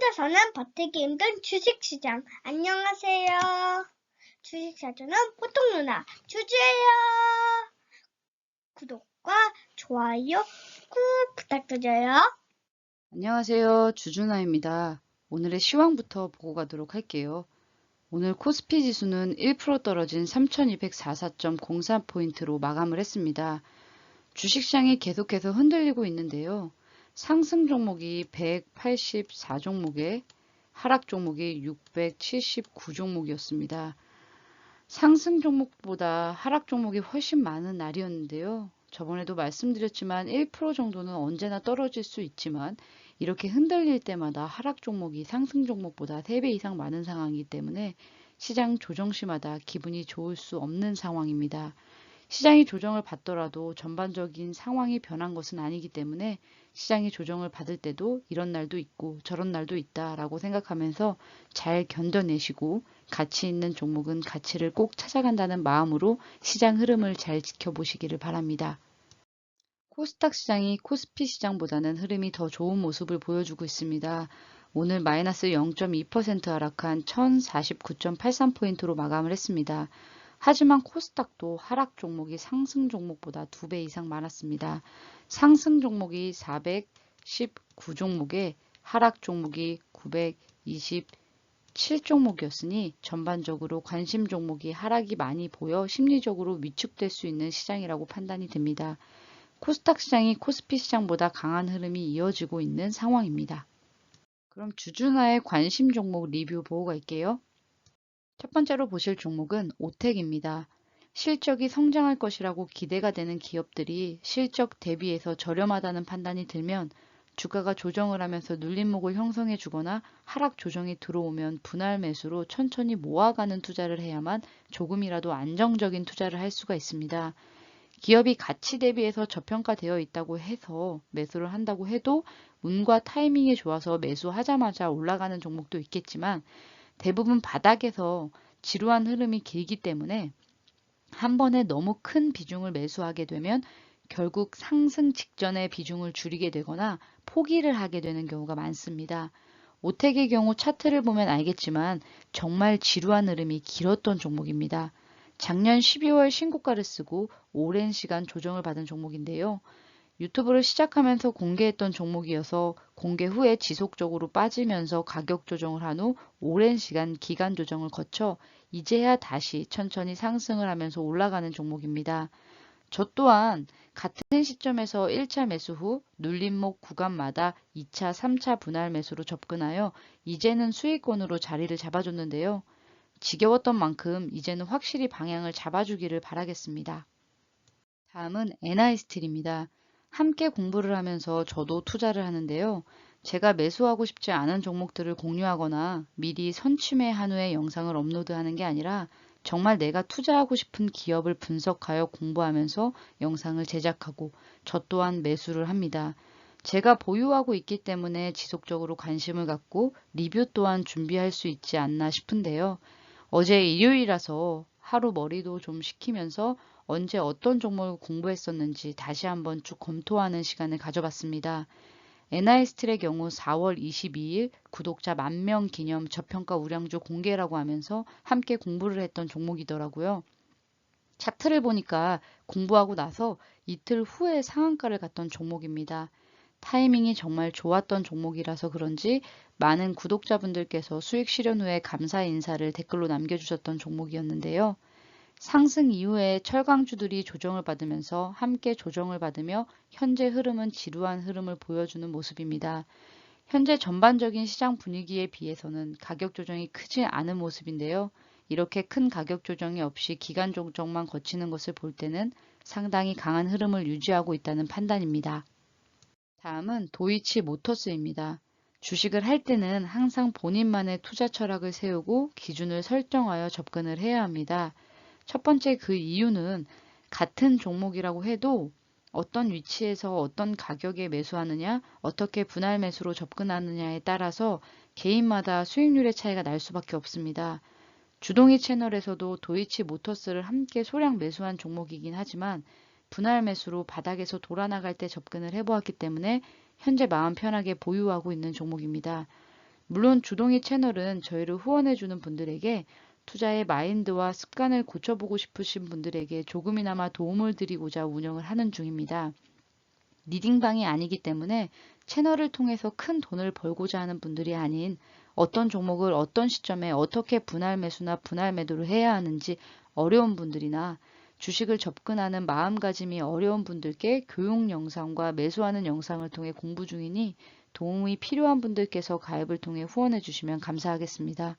혼자서는 버티기 힘든 주식시장. 안녕하세요. 주식사전은 보통 누나 주주예요. 구독과 좋아요 꾹 부탁드려요. 안녕하세요. 주준아입니다. 오늘의 시황부터 보고 가도록 할게요. 오늘 코스피 지수는 1% 떨어진 3244.03포인트로 마감을 했습니다. 주식시장이 계속해서 흔들리고 있는데요. 상승 종목이 184종목에 하락 종목이 679종목이었습니다. 상승 종목보다 하락 종목이 훨씬 많은 날이었는데요. 저번에도 말씀드렸지만 1% 정도는 언제나 떨어질 수 있지만 이렇게 흔들릴 때마다 하락 종목이 상승 종목보다 3배 이상 많은 상황이기 때문에 시장 조정 시마다 기분이 좋을 수 없는 상황입니다. 시장이 조정을 받더라도 전반적인 상황이 변한 것은 아니기 때문에 시장이 조정을 받을 때도 이런 날도 있고 저런 날도 있다라고 생각하면서 잘 견뎌내시고 가치 있는 종목은 가치를 꼭 찾아간다는 마음으로 시장 흐름을 잘 지켜보시기를 바랍니다. 코스닥 시장이 코스피 시장보다는 흐름이 더 좋은 모습을 보여주고 있습니다. 오늘 마이너스 0.2% 하락한 1049.83포인트로 마감을 했습니다. 하지만 코스닥도 하락 종목이 상승 종목보다 2배 이상 많았습니다. 상승 종목이 419종목에 하락 종목이 927종목이었으니 전반적으로 관심 종목이 하락이 많이 보여 심리적으로 위축될 수 있는 시장이라고 판단이 됩니다. 코스닥 시장이 코스피 시장보다 강한 흐름이 이어지고 있는 상황입니다. 그럼 주중화의 관심 종목 리뷰 보고 갈게요. 첫 번째로 보실 종목은 오텍입니다. 실적이 성장할 것이라고 기대가 되는 기업들이 실적 대비해서 저렴하다는 판단이 들면 주가가 조정을 하면서 눌림목을 형성해 주거나 하락 조정이 들어오면 분할 매수로 천천히 모아가는 투자를 해야만 조금이라도 안정적인 투자를 할 수가 있습니다. 기업이 가치 대비해서 저평가되어 있다고 해서 매수를 한다고 해도 운과 타이밍이 좋아서 매수하자마자 올라가는 종목도 있겠지만 대부분 바닥에서 지루한 흐름이 길기 때문에 한 번에 너무 큰 비중을 매수하게 되면 결국 상승 직전에 비중을 줄이게 되거나 포기를 하게 되는 경우가 많습니다. 오텍의 경우 차트를 보면 알겠지만 정말 지루한 흐름이 길었던 종목입니다. 작년 12월 신고가를 쓰고 오랜 시간 조정을 받은 종목인데요. 유튜브를 시작하면서 공개했던 종목이어서 공개 후에 지속적으로 빠지면서 가격 조정을 한 후 오랜 시간 기간 조정을 거쳐 이제야 다시 천천히 상승을 하면서 올라가는 종목입니다. 저 또한 같은 시점에서 1차 매수 후 눌림목 구간마다 2차, 3차 분할 매수로 접근하여 이제는 수익권으로 자리를 잡아줬는데요. 지겨웠던 만큼 이제는 확실히 방향을 잡아주기를 바라겠습니다. 다음은 NI스틸입니다. 함께 공부를 하면서 저도 투자를 하는데요. 제가 매수하고 싶지 않은 종목들을 공유하거나 미리 선취매한 후에 영상을 업로드하는 게 아니라 정말 내가 투자하고 싶은 기업을 분석하여 공부하면서 영상을 제작하고 저 또한 매수를 합니다. 제가 보유하고 있기 때문에 지속적으로 관심을 갖고 리뷰 또한 준비할 수 있지 않나 싶은데요. 어제 일요일이라서 하루 머리도 좀 식히면서 언제 어떤 종목을 공부했었는지 다시 한번 쭉 검토하는 시간을 가져봤습니다. NI스틸의 경우 4월 22일 구독자 10,000명 기념 저평가 우량주 공개라고 하면서 함께 공부를 했던 종목이더라고요. 차트를 보니까 공부하고 나서 이틀 후에 상한가를 갔던 종목입니다. 타이밍이 정말 좋았던 종목이라서 그런지 많은 구독자분들께서 수익 실현 후에 감사 인사를 댓글로 남겨주셨던 종목이었는데요. 상승 이후에 철강주들이 조정을 받으면서 함께 조정을 받으며 현재 흐름은 지루한 흐름을 보여주는 모습입니다. 현재 전반적인 시장 분위기에 비해서는 가격 조정이 크지 않은 모습인데요. 이렇게 큰 가격 조정이 없이 기간 조정만 거치는 것을 볼 때는 상당히 강한 흐름을 유지하고 있다는 판단입니다. 다음은 도이치 모터스입니다. 주식을 할 때는 항상 본인만의 투자 철학을 세우고 기준을 설정하여 접근을 해야 합니다. 첫 번째 그 이유는 같은 종목이라고 해도 어떤 위치에서 어떤 가격에 매수하느냐, 어떻게 분할 매수로 접근하느냐에 따라서 개인마다 수익률의 차이가 날 수밖에 없습니다. 주동희 채널에서도 도이치 모터스를 함께 소량 매수한 종목이긴 하지만 분할 매수로 바닥에서 돌아나갈 때 접근을 해보았기 때문에 현재 마음 편하게 보유하고 있는 종목입니다. 물론 주동이 채널은 저희를 후원해주는 분들에게 투자의 마인드와 습관을 고쳐보고 싶으신 분들에게 조금이나마 도움을 드리고자 운영을 하는 중입니다. 리딩방이 아니기 때문에 채널을 통해서 큰 돈을 벌고자 하는 분들이 아닌 어떤 종목을 어떤 시점에 어떻게 분할 매수나 분할 매도를 해야 하는지 어려운 분들이나 주식을 접근하는 마음가짐이 어려운 분들께 교육 영상과 매수하는 영상을 통해 공부 중이니 도움이 필요한 분들께서 가입을 통해 후원해 주시면 감사하겠습니다.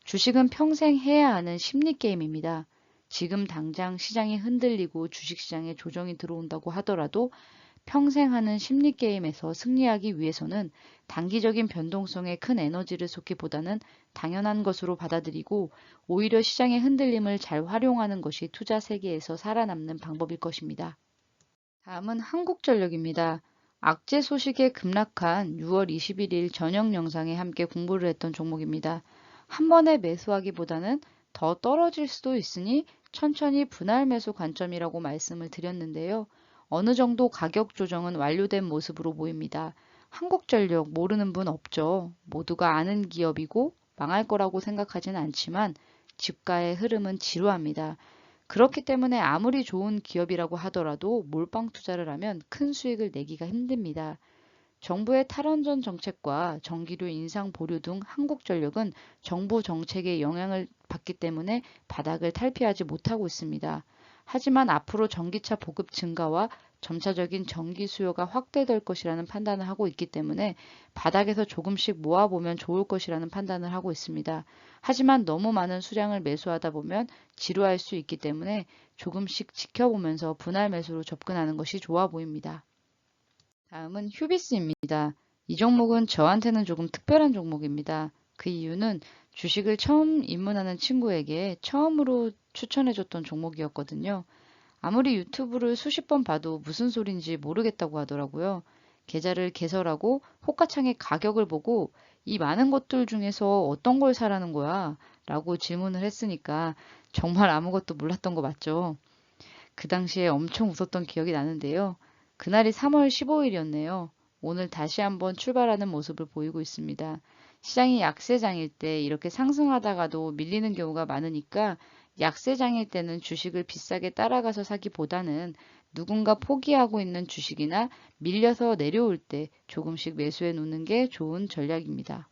주식은 평생 해야 하는 심리게임입니다. 지금 당장 시장이 흔들리고 주식시장에 조정이 들어온다고 하더라도 평생 하는 심리게임에서 승리하기 위해서는 단기적인 변동성에 큰 에너지를 쏟기보다는 당연한 것으로 받아들이고 오히려 시장의 흔들림을 잘 활용하는 것이 투자 세계에서 살아남는 방법일 것입니다. 다음은 한국전력입니다. 악재 소식에 급락한 6월 21일 저녁 영상에 함께 공부를 했던 종목입니다. 한 번에 매수하기보다는 더 떨어질 수도 있으니 천천히 분할 매수 관점이라고 말씀을 드렸는데요. 어느 정도 가격 조정은 완료된 모습으로 보입니다. 한국전력 모르는 분 없죠. 모두가 아는 기업이고 망할 거라고 생각하진 않지만 주가의 흐름은 지루합니다. 그렇기 때문에 아무리 좋은 기업이라고 하더라도 몰빵 투자를 하면 큰 수익을 내기가 힘듭니다. 정부의 탈원전 정책과 전기료 인상 보류 등 한국전력은 정부 정책의 영향을 받기 때문에 바닥을 탈피하지 못하고 있습니다. 하지만 앞으로 전기차 보급 증가와 점차적인 전기 수요가 확대될 것이라는 판단을 하고 있기 때문에 바닥에서 조금씩 모아보면 좋을 것이라는 판단을 하고 있습니다. 하지만 너무 많은 수량을 매수하다 보면 지루할 수 있기 때문에 조금씩 지켜보면서 분할 매수로 접근하는 것이 좋아 보입니다. 다음은 휴비스입니다. 이 종목은 저한테는 조금 특별한 종목입니다. 그 이유는 주식을 처음 입문하는 친구에게 처음으로 추천해줬던 종목이었거든요. 아무리 유튜브를 수십 번 봐도 무슨 소린지 모르겠다고 하더라고요. 계좌를 개설하고 호가창의 가격을 보고 이 많은 것들 중에서 어떤 걸 사라는 거야? 라고 질문을 했으니까 정말 아무것도 몰랐던 거 맞죠? 그 당시에 엄청 웃었던 기억이 나는데요. 그날이 3월 15일이었네요. 오늘 다시 한번 출발하는 모습을 보이고 있습니다. 시장이 약세장일 때 이렇게 상승하다가도 밀리는 경우가 많으니까 약세장일 때는 주식을 비싸게 따라가서 사기보다는 누군가 포기하고 있는 주식이나 밀려서 내려올 때 조금씩 매수해 놓는 게 좋은 전략입니다.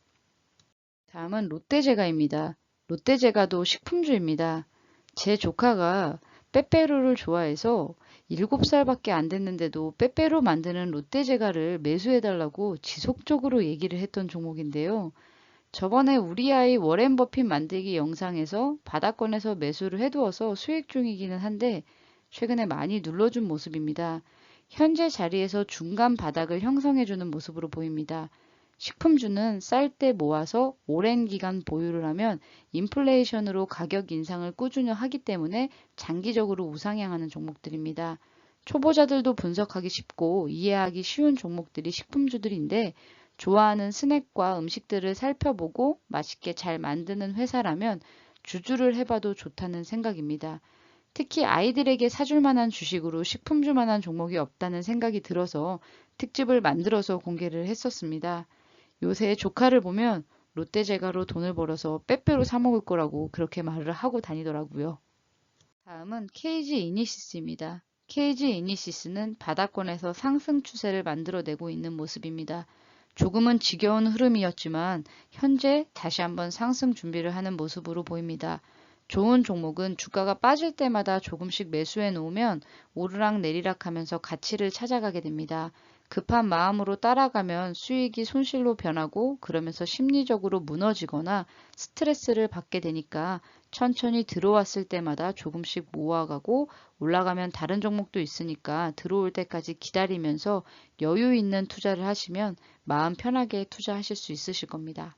다음은 롯데제과입니다. 롯데제과도 식품주입니다. 제 조카가 빼빼로를 좋아해서 7살밖에 안 됐는데도 빼빼로 만드는 롯데제과를 매수해달라고 지속적으로 얘기를 했던 종목인데요. 저번에 우리 아이 워렌 버핏 만들기 영상에서 바닥권에서 매수를 해두어서 수익 중이기는 한데 최근에 많이 눌러준 모습입니다. 현재 자리에서 중간 바닥을 형성해주는 모습으로 보입니다. 식품주는 쌀 때 모아서 오랜 기간 보유를 하면 인플레이션으로 가격 인상을 꾸준히 하기 때문에 장기적으로 우상향하는 종목들입니다. 초보자들도 분석하기 쉽고 이해하기 쉬운 종목들이 식품주들인데 좋아하는 스낵과 음식들을 살펴보고 맛있게 잘 만드는 회사라면 주주를 해봐도 좋다는 생각입니다. 특히 아이들에게 사줄 만한 주식으로 식품주 만한 종목이 없다는 생각이 들어서 특집을 만들어서 공개를 했었습니다. 요새 조카를 보면 롯데제과로 돈을 벌어서 빼빼로 사 먹을 거라고 그렇게 말을 하고 다니더라고요. 다음은 KG 이니시스입니다. KG 이니시스는 바닥권에서 상승 추세를 만들어내고 있는 모습입니다. 조금은 지겨운 흐름이었지만 현재 다시 한번 상승 준비를 하는 모습으로 보입니다. 좋은 종목은 주가가 빠질 때마다 조금씩 매수해 놓으면 오르락 내리락 하면서 가치를 찾아가게 됩니다. 급한 마음으로 따라가면 수익이 손실로 변하고 그러면서 심리적으로 무너지거나 스트레스를 받게 되니까 천천히 들어왔을 때마다 조금씩 모아가고 올라가면 다른 종목도 있으니까 들어올 때까지 기다리면서 여유 있는 투자를 하시면 마음 편하게 투자하실 수 있으실 겁니다.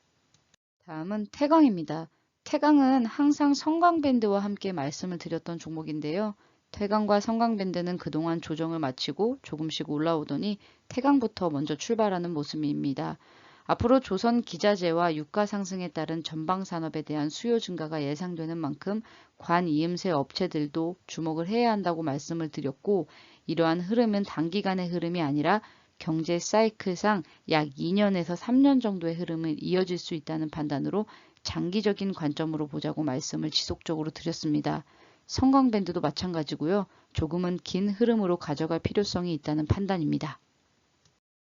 다음은 태광입니다. 태광은 항상 성광밴드와 함께 말씀을 드렸던 종목인데요. 태광과 성광밴드는 그동안 조정을 마치고 조금씩 올라오더니 태광부터 먼저 출발하는 모습입니다. 앞으로 조선 기자재와 유가 상승에 따른 전방 산업에 대한 수요 증가가 예상되는 만큼 관이음새 업체들도 주목을 해야 한다고 말씀을 드렸고 이러한 흐름은 단기간의 흐름이 아니라 경제 사이클상 약 2년에서 3년 정도의 흐름을 이어질 수 있다는 판단으로 장기적인 관점으로 보자고 말씀을 지속적으로 드렸습니다. 성광밴드도 마찬가지고요. 조금은 긴 흐름으로 가져갈 필요성이 있다는 판단입니다.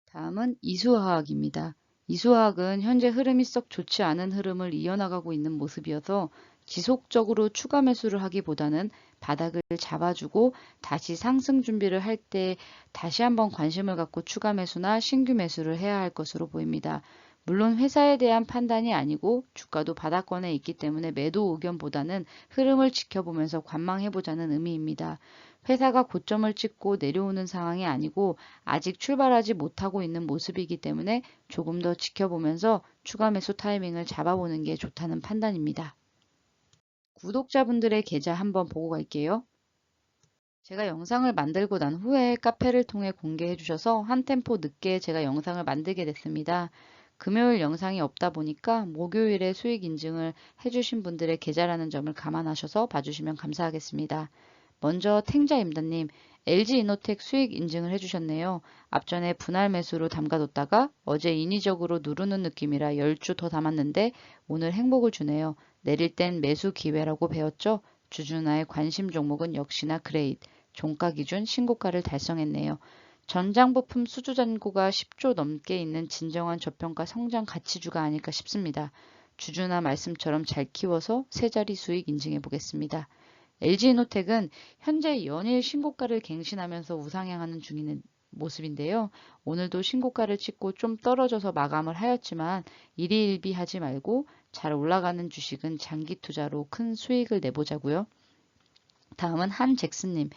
다음은 이수화학입니다. 이수화학은 현재 흐름이 썩 좋지 않은 흐름을 이어나가고 있는 모습이어서 지속적으로 추가 매수를 하기보다는 바닥을 잡아주고 다시 상승 준비를 할 때 다시 한번 관심을 갖고 추가 매수나 신규 매수를 해야 할 것으로 보입니다. 물론 회사에 대한 판단이 아니고 주가도 바닥권에 있기 때문에 매도 의견보다는 흐름을 지켜보면서 관망해보자는 의미입니다. 회사가 고점을 찍고 내려오는 상황이 아니고 아직 출발하지 못하고 있는 모습이기 때문에 조금 더 지켜보면서 추가 매수 타이밍을 잡아보는 게 좋다는 판단입니다. 구독자분들의 계좌 한번 보고 갈게요. 제가 영상을 만들고 난 후에 카페를 통해 공개해 주셔서 한 템포 늦게 제가 영상을 만들게 됐습니다. 금요일 영상이 없다 보니까 목요일에 수익 인증을 해주신 분들의 계좌라는 점을 감안하셔서 봐주시면 감사하겠습니다. 먼저 탱자임다님, LG이노텍 수익 인증을 해주셨네요. 앞전에 분할 매수로 담가뒀다가 어제 인위적으로 누르는 느낌이라 10주 더 담았는데 오늘 행복을 주네요. 내릴 땐 매수 기회라고 배웠죠? 주주나의 관심 종목은 역시나 그레이트, 종가 기준 신고가를 달성했네요. 전장부품 수주 잔고가 10조 넘게 있는 진정한 저평가 성장 가치주가 아닐까 싶습니다. 주주나 말씀처럼 잘 키워서 세 자리 수익 인증해 보겠습니다. LG이노텍은 현재 연일 신고가를 갱신하면서 우상향하는 중인 모습인데요. 오늘도 신고가를 찍고 좀 떨어져서 마감을 하였지만 일희일비하지 말고 잘 올라가는 주식은 장기 투자로 큰 수익을 내보자고요. 다음은 한잭슨님.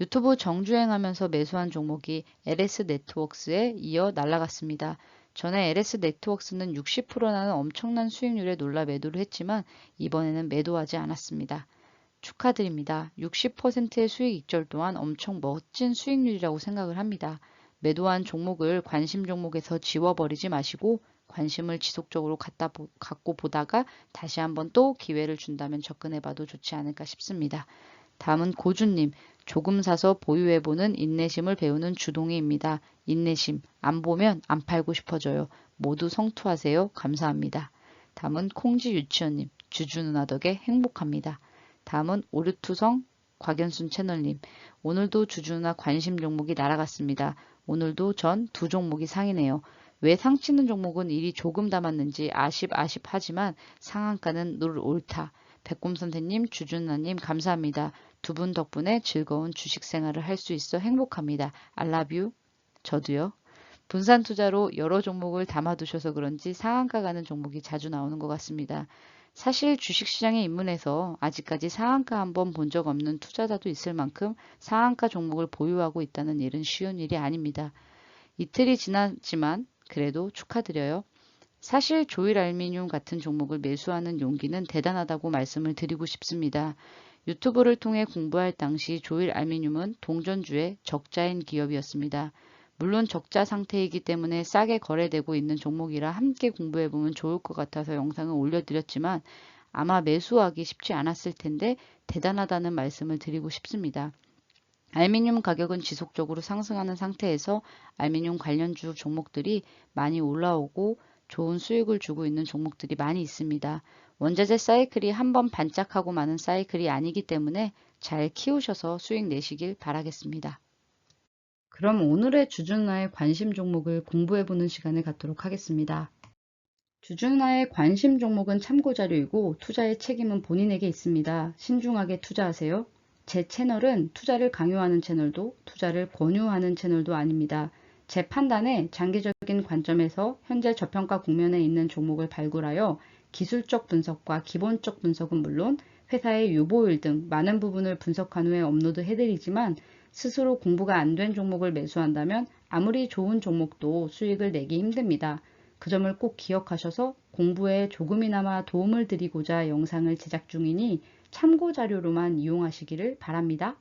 유튜브 정주행하면서 매수한 종목이 LS네트워크스에 이어 날아갔습니다. 전에 LS네트워크스는 60% 나는 엄청난 수익률에 놀라 매도를 했지만 이번에는 매도하지 않았습니다. 축하드립니다. 60%의 수익 익절 또한 엄청 멋진 수익률이라고 생각을 합니다. 매도한 종목을 관심 종목에서 지워버리지 마시고 관심을 지속적으로 갖고 보다가 다시 한번 또 기회를 준다면 접근해봐도 좋지 않을까 싶습니다. 다음은 고준님, 조금 사서 보유해보는 인내심을 배우는 주동희입니다. 인내심, 안 보면 안 팔고 싶어져요. 모두 성투하세요. 감사합니다. 다음은 콩지 유치원님, 주주 누나 덕에 행복합니다. 다음은 오류투성 곽연순 채널님, 오늘도 주주나 관심 종목이 날아갔습니다. 오늘도 전 두 종목이 상이네요. 왜 상치는 종목은 일이 조금 담았는지 아쉽하지만 상한가는 늘 옳다. 백곰 선생님, 주준나님 감사합니다. 두 분 덕분에 즐거운 주식 생활을 할 수 있어 행복합니다. I love you. 저도요. 분산 투자로 여러 종목을 담아두셔서 그런지 상한가 가는 종목이 자주 나오는 것 같습니다. 사실 주식시장에 입문해서 아직까지 상한가 한번 본 적 없는 투자자도 있을 만큼 상한가 종목을 보유하고 있다는 일은 쉬운 일이 아닙니다. 이틀이 지났지만 그래도 축하드려요. 사실 조일알미늄 같은 종목을 매수하는 용기는 대단하다고 말씀을 드리고 싶습니다. 유튜브를 통해 공부할 당시 조일알미늄은 동전주의 적자인 기업이었습니다. 물론 적자 상태이기 때문에 싸게 거래되고 있는 종목이라 함께 공부해보면 좋을 것 같아서 영상을 올려드렸지만 아마 매수하기 쉽지 않았을 텐데 대단하다는 말씀을 드리고 싶습니다. 알미늄 가격은 지속적으로 상승하는 상태에서 알미늄 관련주 종목들이 많이 올라오고 좋은 수익을 주고 있는 종목들이 많이 있습니다. 원자재 사이클이 한번 반짝하고 마는 사이클이 아니기 때문에 잘 키우셔서 수익 내시길 바라겠습니다. 그럼 오늘의 주주나의 관심 종목을 공부해보는 시간을 갖도록 하겠습니다. 주주나의 관심 종목은 참고자료이고 투자의 책임은 본인에게 있습니다. 신중하게 투자하세요. 제 채널은 투자를 강요하는 채널도 투자를 권유하는 채널도 아닙니다. 제 판단에 장기적인 관점에서 현재 저평가 국면에 있는 종목을 발굴하여 기술적 분석과 기본적 분석은 물론 회사의 유보율 등 많은 부분을 분석한 후에 업로드 해드리지만 스스로 공부가 안 된 종목을 매수한다면 아무리 좋은 종목도 수익을 내기 힘듭니다. 그 점을 꼭 기억하셔서 공부에 조금이나마 도움을 드리고자 영상을 제작 중이니 참고 자료로만 이용하시기를 바랍니다.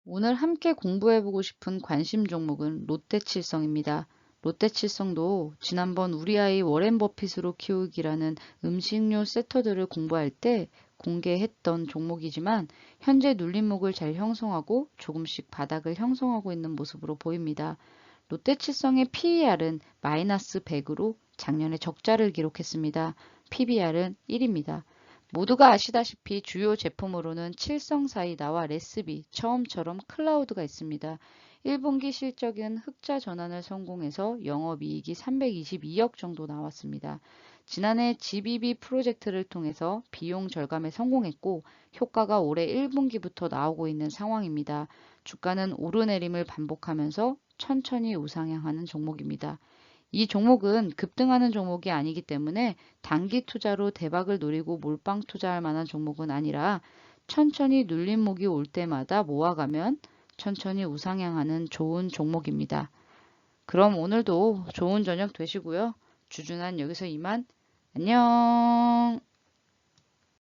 오늘 함께 공부해보고 싶은 관심 종목은 롯데칠성입니다. 롯데칠성도 지난번 우리 아이 워렌 버핏으로 키우기라는 음식료 세터들을 공부할 때 공개했던 종목이지만 현재 눌림목을 잘 형성하고 조금씩 바닥을 형성하고 있는 모습으로 보입니다. 롯데칠성의 PER은 마이너스 100으로 작년에 적자를 기록했습니다. PBR은 1입니다. 모두가 아시다시피 주요 제품으로는 칠성사이다와 레스비, 처음처럼 클라우드가 있습니다. 1분기 실적은 흑자 전환을 성공해서 영업이익이 322억 정도 나왔습니다. 지난해 GBB 프로젝트를 통해서 비용 절감에 성공했고 효과가 올해 1분기부터 나오고 있는 상황입니다. 주가는 오르내림을 반복하면서 천천히 우상향하는 종목입니다. 이 종목은 급등하는 종목이 아니기 때문에 단기 투자로 대박을 노리고 몰빵 투자할 만한 종목은 아니라 천천히 눌림목이 올 때마다 모아가면 천천히 우상향하는 좋은 종목입니다. 그럼 오늘도 좋은 저녁 되시고요. 주준한 여기서 이만. 안녕.